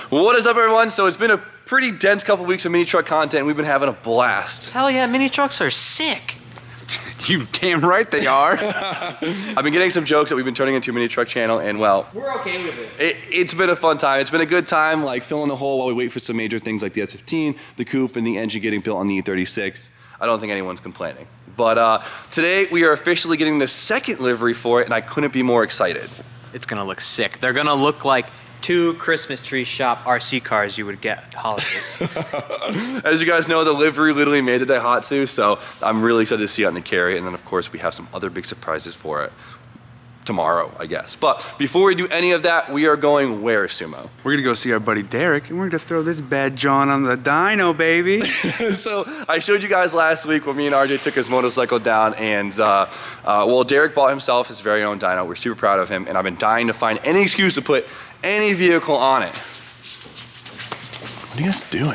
What is up, everyone? So it's been a pretty dense couple weeks of mini truck content. We've been having a blast. Hell yeah, mini trucks are sick. You damn right they are. I've been getting some jokes that we've been turning into a mini truck channel, and well, We're okay with it. It's been a fun time. It's been a good time, like filling the hole while we wait for some major things like the S15, the coupe, and the engine getting built on the E36. I don't think anyone's complaining. But today we are officially getting the second livery for it, and I couldn't be more excited. It's gonna look sick. They're gonna look like two Christmas tree shop RC cars you would get at holidays. As you guys know, the livery literally made the Daihatsu, so I'm really excited to see it on the carry. And then of course we have some other big surprises for it tomorrow, I guess. But before we do any of that, we are going where, Sumo? We're gonna go see our buddy Derek, and we're gonna throw this bad John on the dyno, baby. So I showed you guys last week when me and RJ took his motorcycle down, and well, Derek bought himself his very own dyno. We're super proud of him, and I've been dying to find any excuse to put any vehicle on it. What are you guys doing?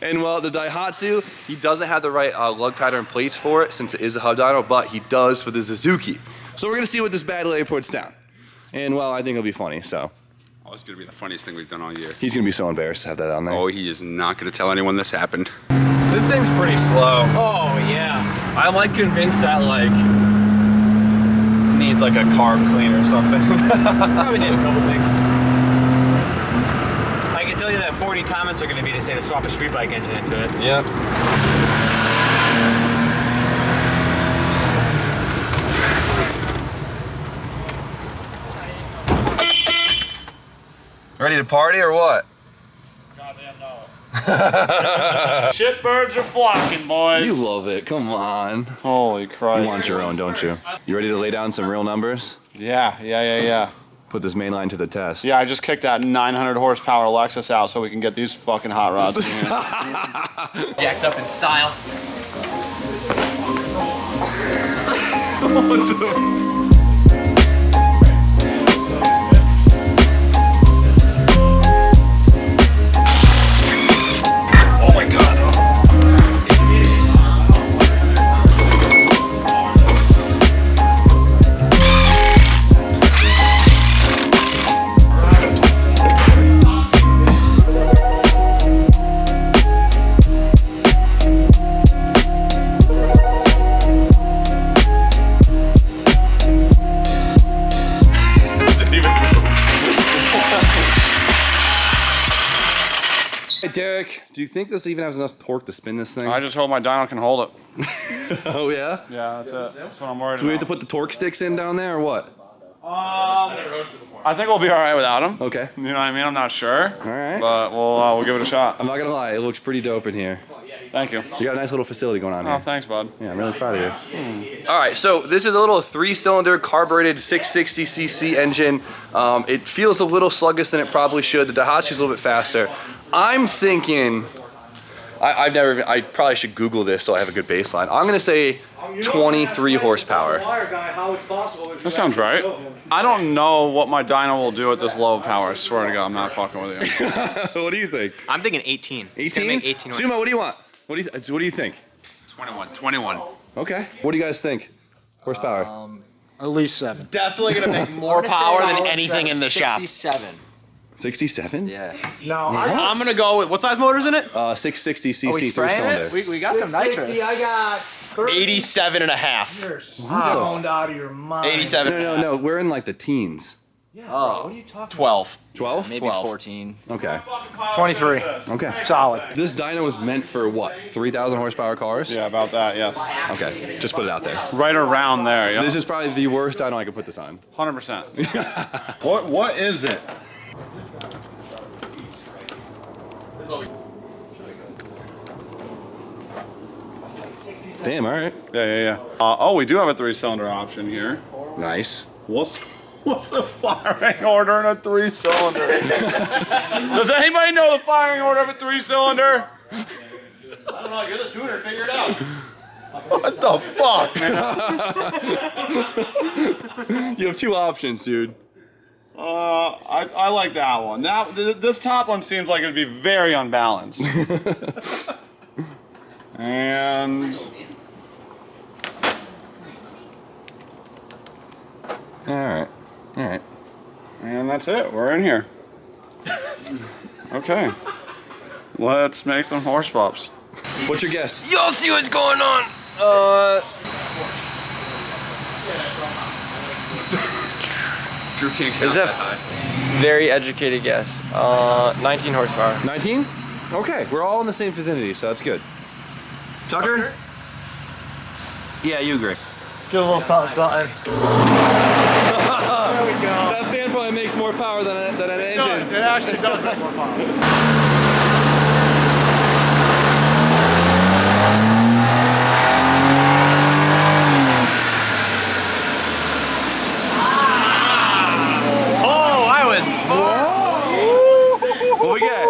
And well, the Daihatsu, he doesn't have the right lug pattern plates for it since it is a hub dyno, but he does for the Suzuki. So we're gonna see what this bad lady puts down. And well, I think it'll be funny, so. Oh, it's gonna be the funniest thing we've done all year. He's gonna be so embarrassed to have that on there. Oh, he is not gonna tell anyone this happened. This thing's pretty slow. Oh yeah. I'm like convinced that like it needs like a carb clean or something. Probably needs a couple things. I can tell you that 40 comments are gonna be to say to swap a street bike engine into it. Yep. Ready to party or what? Goddamn no. Shitbirds are flocking, boys. You love it, come on. Holy Christ. You want your own, don't you? You ready to lay down some real numbers? Yeah. Put this main line to the test. Yeah, I just kicked that 900 horsepower Lexus out so we can get these fucking hot rods in here. Jacked up in style. What the? Derek, do you think this even has enough torque to spin this thing? I just hope my dyno can hold it. Oh yeah? Yeah, that's it. That's what I'm worried Do we have to about. put the torque sticks in down there or what? I think we'll be all right without them. Okay. You know what I mean? I'm not sure. All right. But we'll give it a shot. I'm not gonna lie, it looks pretty dope in here. Thank you. You got a nice little facility going on Oh, here. thanks, bud. Yeah, I'm really proud of you. All right, so this is a little 3-cylinder carbureted 660cc engine. It feels a little sluggish than it probably should. The Daihatsu's a little bit faster. I'm thinking, I probably should Google this so I have a good baseline. I'm gonna say 23 horsepower. That sounds right. I don't know what my dyno will do at this low power. I swear to God, I'm not fucking with you. What do you think? I'm thinking 18. It's gonna 18? make 18 Sumo, what do you want? What do you think? 21. Okay. What do you guys think? Horsepower. At least 7. Definitely gonna make more power than anything in the shop. 67. 67? Yeah. No, I'm gonna go with what size motor's in it? 660cc Are we spraying 3-cylinder. it? We got some nitrous. I got 87 and a half. You're stoned out of your mind. 87. No, we're in like the teens. Oh, what are you talking 12. 12? Maybe 12. 14. Okay. 23. Okay. Solid. This dyno is meant for what? 3,000 horsepower cars? Yeah, about that, yes. Okay. Just put it out there. Right around there, yeah. This is probably the worst dyno I could put this on. 100%. What is it? Damn, all right. Yeah. Oh, we do have a 3-cylinder option here. Nice. What's the firing order in a 3-cylinder? Does anybody know the firing order of a 3-cylinder? I don't know. You're the tuner. Figure it out. What the fuck, man? You have two options, dude. I like that one. This top one seems like it'd be very unbalanced. And All right. and that's it. We're in here. Okay. Let's make some horse pops. What's your guess? Y'all see what's going on? Drew can't count Is that that high. very educated guess? 19 horsepower. 19? Okay, we're all in the same vicinity, so that's good. Tucker? Yeah, you agree. Give a little something, something. There we go. That fan probably makes more power than an engine. It actually does make more power. What we get?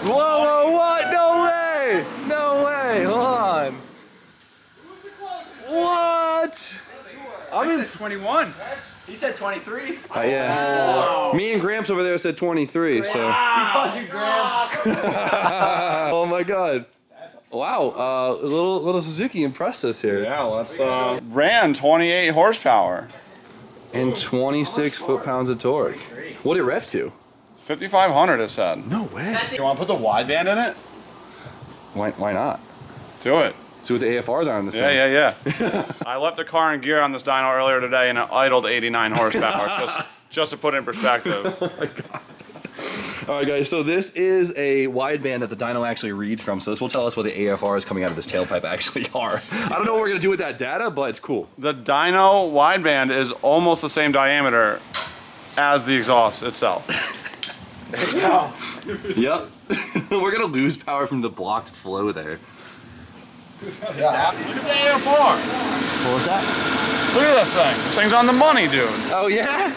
Whoa, what? No way! No way! Hold on. What? I'm in 21. He said 23. yeah. Me and Gramps over there said 23, so. Oh my god. Wow, little Suzuki impressed us here. Yeah, let's ran 28 horsepower. And 26 foot-pounds of torque. What did it rev to? 5,500 it said. No way. You want to put the wideband in it? Why not? Do it. See what the AFRs are on this thing. Yeah. I left the car in gear on this dyno earlier today and it idled 89 horsepower, just to put it in perspective. Oh my god. All right, guys, so this is a wideband that the dyno actually reads from, so this will tell us what the AFRs coming out of this tailpipe actually are. I don't know what we're gonna do with that data, but it's cool. The dyno wideband is almost the same diameter as the exhaust itself. Yep. We're gonna lose power from the blocked flow there. Look at the AFR. What was that? Look at this thing. This thing's on the money, dude. Oh yeah?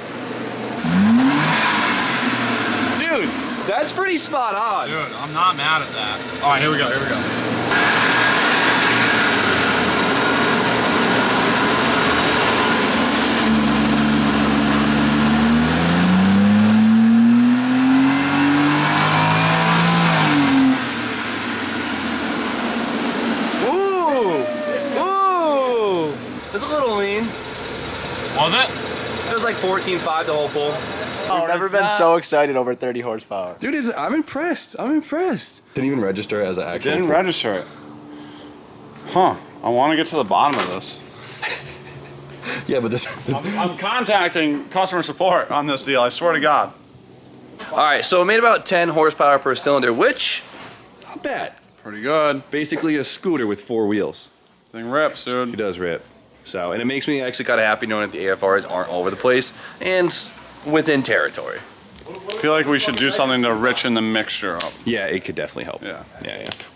Dude, that's pretty spot on. Dude, I'm not mad at that. All right, here we go. Ooh! It's a little lean. Was it? It was like 14.5 the whole pull. I've never been so excited over 30 horsepower. Dude, I'm impressed. Didn't even register as an actual. Didn't register it. Huh. I want to get to the bottom of this. Yeah, but this. I'm contacting customer support on this deal, I swear to God. All right, so it made about 10 horsepower per cylinder, which not bad. Pretty good. Basically a scooter with 4 wheels. Thing rips, dude. It does rip. So, and it makes me actually kind of happy knowing that the AFRs aren't all over the place and within territory. I feel like we should do something to richen the mixture up. Yeah, it could definitely help. Yeah.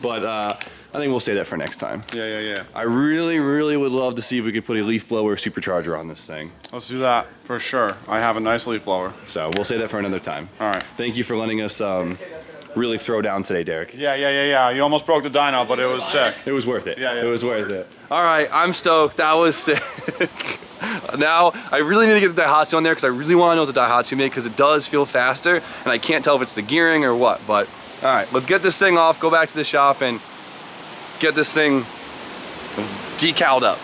But I think we'll say that for next time. Yeah. I really would love to see if we could put a leaf blower supercharger on this thing. Let's do that for sure. I have a nice leaf blower. So we'll say that for another time. All right. Thank you for letting us really throw down today, Derek. Yeah. You almost broke the dyno, but it was sick. It was worth it. Yeah. It was worth it. All right, I'm stoked. That was sick. Now, I really need to get the Daihatsu on there because I really want to know what the Daihatsu made because it does feel faster and I can't tell if it's the gearing or what, but all right, let's get this thing off, go back to the shop and get this thing decaled up.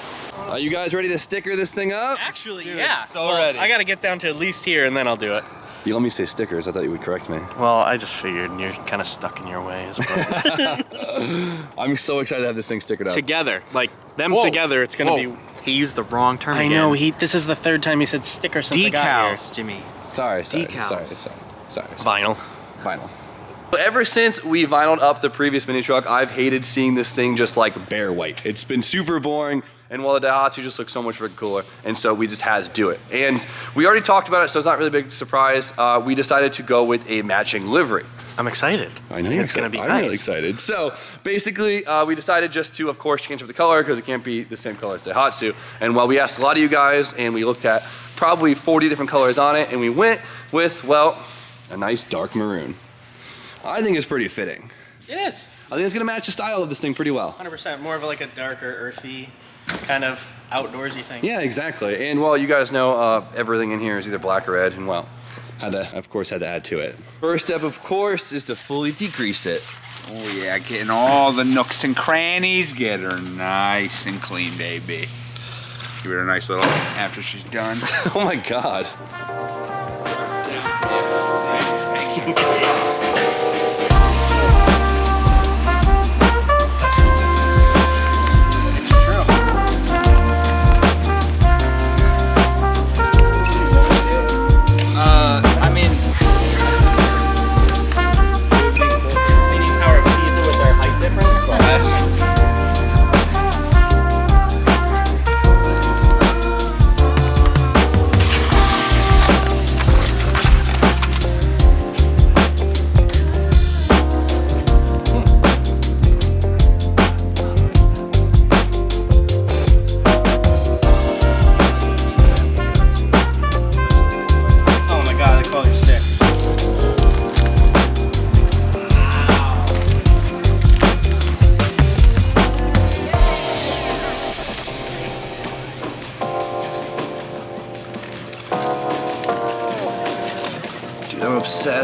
Are you guys ready to sticker this thing up? Actually, yeah. so ready. I gotta get down to at least here and then I'll do it. You let me say stickers, I thought you would correct me. Well, I just figured you're kind of stuck in your ways. I'm so excited to have this thing stickered up. Together, like them together, it's gonna be. He used the wrong term I again. know. This is the third time he said sticker since I got here. Decals, Jimmy. Sorry. Decals. Sorry. Vinyl. Vinyl. But ever since we vinyled up the previous mini truck, I've hated seeing this thing just like bare white. It's been super boring, and while the Daihatsu just looks so much freaking cooler, and so we just had to do it. And we already talked about it, so it's not really a big surprise. We decided to go with a matching livery. I'm excited. I know you're It's gonna be I'm nice. really excited. So basically, we decided just to, of course, change up the color because it can't be the same color as the Daihatsu. And while we asked a lot of you guys, and we looked at probably 40 different colors on it, and we went with, well, a nice dark maroon. I think it's pretty fitting. It is. I think it's gonna match the style of this thing pretty well. 100%. More of like a darker, earthy, kind of outdoorsy thing. Yeah, exactly. And well, you guys know everything in here is either black or red, and well, of course had to add to it. First step, of course, is to fully degrease it. Oh yeah, getting all the nooks and crannies, get her nice and clean, baby. Give her a nice little after she's done. Oh my God. Thanks.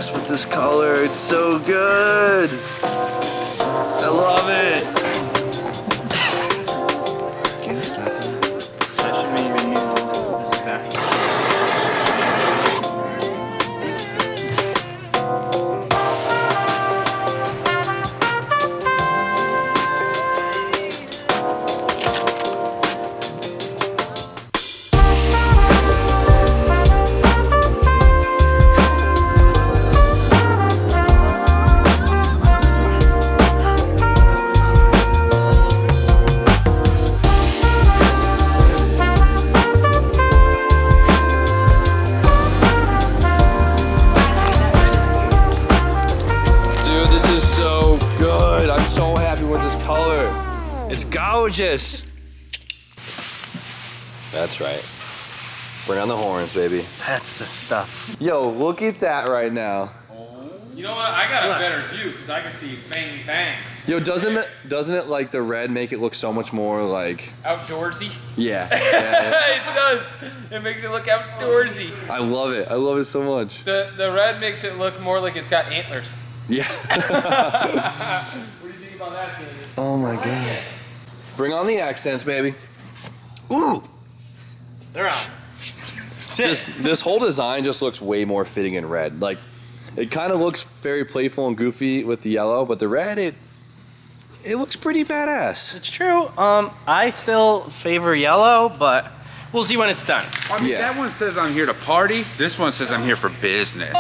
obsessed with this color. It's so good. I love it. It's gorgeous. That's right. Bring on the horns, baby. That's the stuff. Yo, look at that right now. You know what? I got a better view because I can see bang bang. Yo, doesn't it like the red make it look so much more like Outdoorsy. Yeah. It does. It makes it look outdoorsy. I love it. I love it so much. The red makes it look more like it's got antlers. Yeah. What do you think about that, Sandy? Oh my god. Bring on the accents, baby. Ooh. They're on. This whole design just looks way more fitting in red. Like, it kind of looks very playful and goofy with the yellow, but the red, it looks pretty badass. It's true. I still favor yellow, but we'll see when it's done. I mean, Yeah. that one says I'm here to party. This one says I'm here for business.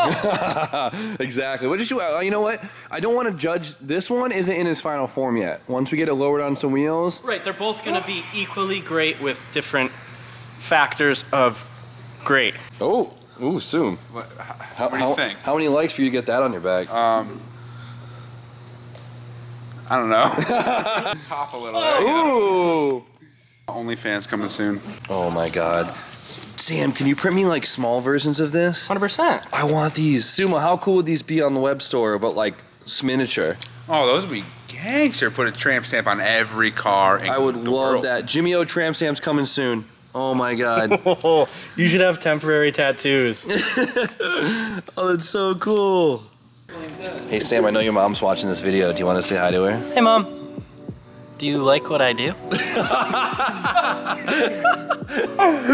Exactly. What did you know what? I don't want to judge. This one isn't in its final form yet. Once we get it lowered on some wheels. Right, they're both going to be equally great with different factors of great. Oh, ooh, soon. What do you think? How many likes for you to get that on your bag? I don't know. Pop a little. Ooh. OnlyFans coming soon. Oh my god. Sam, can you print me like small versions of this? 100%. I want these. Suma, how cool would these be on the web store, but like miniature? Oh, those would be gangster. Put a tramp stamp on every car in I would the love world. that. Jimmy O tramp stamps coming soon. Oh my god. Oh, you should have temporary tattoos. Oh, that's so cool. Hey Sam, I know your mom's watching this video. Do you want to say hi to her? Hey, Mom. Do you like what I do?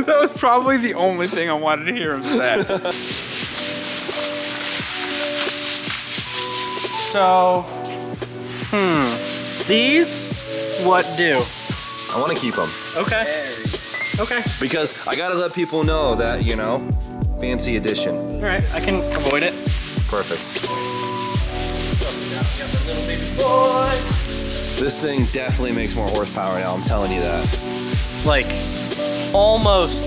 That was probably the only thing I wanted to hear him say. So, these, what do? I want to keep them. Okay. Okay. Because I gotta let people know that, you know, fancy edition. All right, I can avoid it. Perfect. Little baby boy. This thing definitely makes more horsepower now, I'm telling you that. Like, almost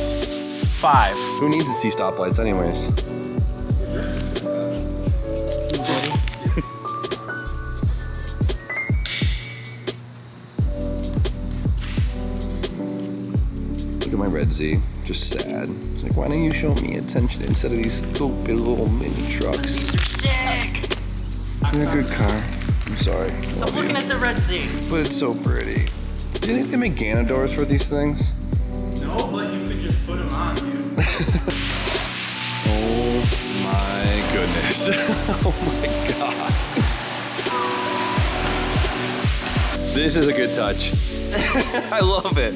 5. Who needs to see stoplights anyways? Look at my red Z, just sad. It's like, why don't you show me attention instead of these stupid little mini trucks? Sick. You're a good car. I'm sorry. I'm looking at the red Z. But it's so pretty. Do you think they make Gana doors for these things? No, but you could just put them on, dude. Oh my goodness. Oh my god. This is a good touch. I love it.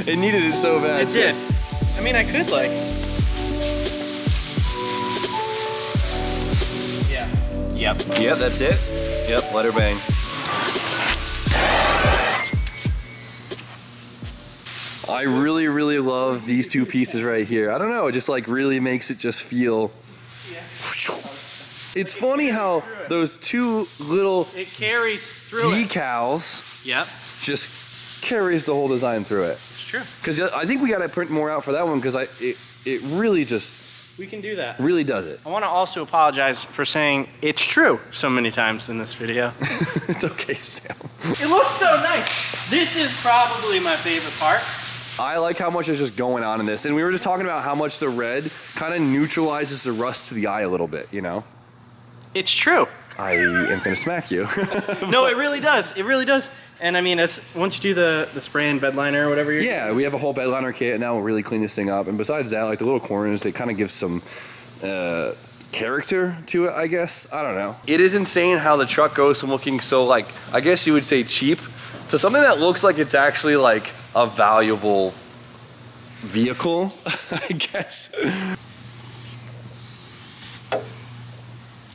It needed it so bad. It did. I mean, I could like. Yeah. Yep. Yep, that's it. Yep, let her bang. I really, really love these two pieces right here. I don't know, it just like really makes it just feel. It's funny how those two little It carries through it. decals Yep. just carries the whole design through it. It's true. Because I think we gotta print more out for that one because it really just We can do that. really does it. I want to also apologize for saying it's true so many times in this video. It's okay, Sam. It looks so nice. This is probably my favorite part. I like how much is just going on in this. And we were just talking about how much the red kind of neutralizes the rust to the eye a little bit, you know? It's true. I am gonna smack you. No, it really does. It really does. And I mean, once you do the spray and bed liner or whatever you're Yeah, we have a whole bed liner kit and now we'll really clean this thing up. And besides that, like the little corners, it kind of gives some character to it, I guess. I don't know. It is insane how the truck goes from looking so like, I guess you would say cheap, to something that looks like it's actually like a valuable vehicle, I guess.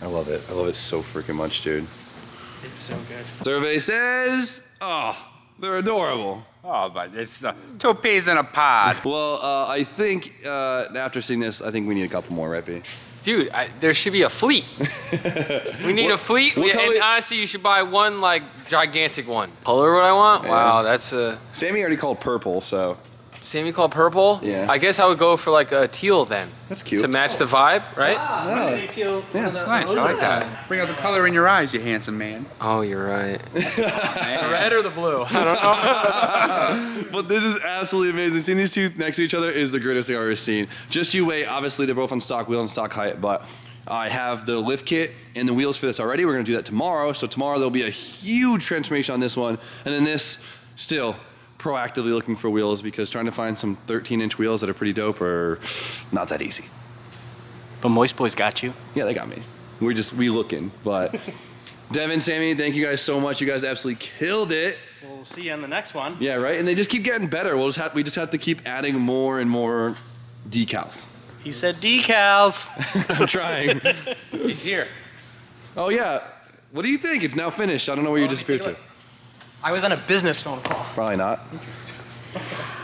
I love it. I love it so freaking much, dude. It's so good. Survey says, oh, they're adorable. Oh, but it's 2 peas in a pod. Well, I think after seeing this, I think we need a couple more, right, B? Dude, there should be a fleet. We need a fleet, what color- and honestly, you should buy one like gigantic one. Color what I want? Yeah. Wow, that's a. Sammy already called purple, so. Sammy called purple? Yeah. I guess I would go for like a teal then. That's cute. To match the vibe, right? Yeah, That's nice. I like that. Bring out the color in your eyes, you handsome man. Oh, you're right. Man. Red or the blue? I don't know. But this is absolutely amazing. Seeing these two next to each other is the greatest thing I've ever seen. Just you wait. Obviously, they're both on stock wheel and stock height, but I have the lift kit and the wheels for this already. We're gonna do that tomorrow. So tomorrow there'll be a huge transformation on this one, and then this still proactively looking for wheels because trying to find some 13-inch wheels that are pretty dope are not that easy. But Moist Boys got you. Yeah, they got me. We looking, but Devin, Sammy, thank you guys so much. You guys absolutely killed it. We'll see you on the next one. Yeah, right. And they just keep getting better. We just have to keep adding more and more decals. He said decals. I'm trying. He's here. Oh yeah. What do you think? It's now finished. I don't know where you disappeared to. I was on a business phone call. Probably not.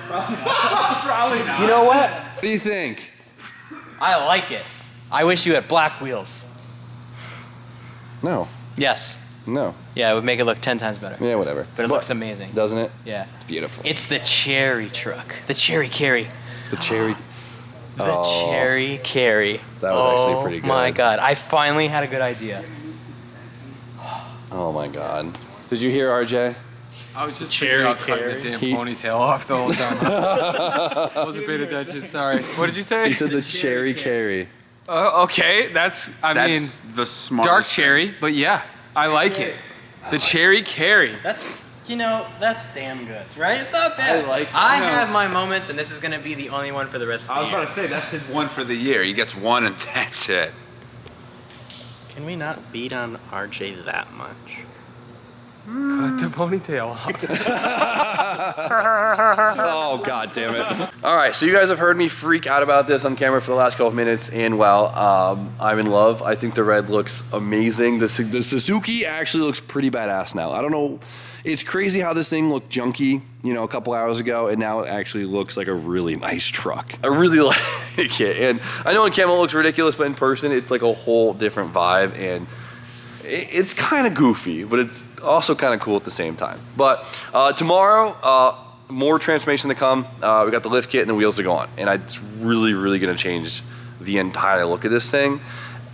Probably not. You know what? What do you think? I like it. I wish you had black wheels. No. Yes. No. Yeah, it would make it look 10 times better. Yeah, whatever. But it looks amazing. Doesn't it? Yeah. It's beautiful. It's the cherry truck. The cherry carry. The cherry. The cherry carry. That was actually pretty good. Oh my god. I finally had a good idea. Oh my god. Did you hear RJ? I was just figuring out cutting the damn ponytail off the whole time. I wasn't paying attention, sorry. What did you say? He said the cherry carry. Okay, that's The smartest dark thing. cherry, but yeah, I like it. The cherry carry. That's, that's damn good, right? It's not bad. I like it. I have my moments, and this is gonna be the only one for the rest of I the was year. about to say, that's his one for the year. He gets one and that's it. Can we not beat on RJ that much? Cut the ponytail off. Oh god damn it. Alright, so you guys have heard me freak out about this on camera for the last couple of minutes, and well, I'm in love. I think the red looks amazing. The Suzuki actually looks pretty badass now. I don't know, it's crazy how this thing looked junky, a couple hours ago, and now it actually looks like a really nice truck. I really like it, and I know in camera it looks ridiculous, but in person it's like a whole different vibe, and it's kind of goofy, but it's also kind of cool at the same time. But tomorrow, more transformation to come. We got the lift kit and the wheels to go on, and it's really, really gonna change the entire look of this thing.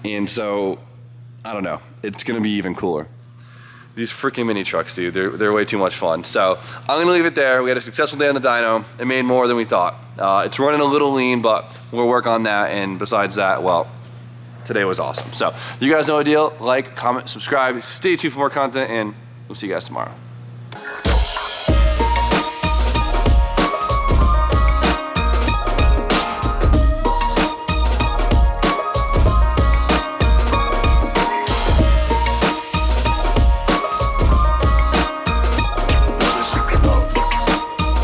And so, I don't know, it's gonna be even cooler. These freaking mini trucks, dude, they're way too much fun. So I'm gonna leave it there. We had a successful day on the dyno. It made more than we thought. It's running a little lean, but we'll work on that. And besides that, well, today was awesome. So you guys know the deal. Like, comment, subscribe, stay tuned for more content, and we'll see you guys tomorrow.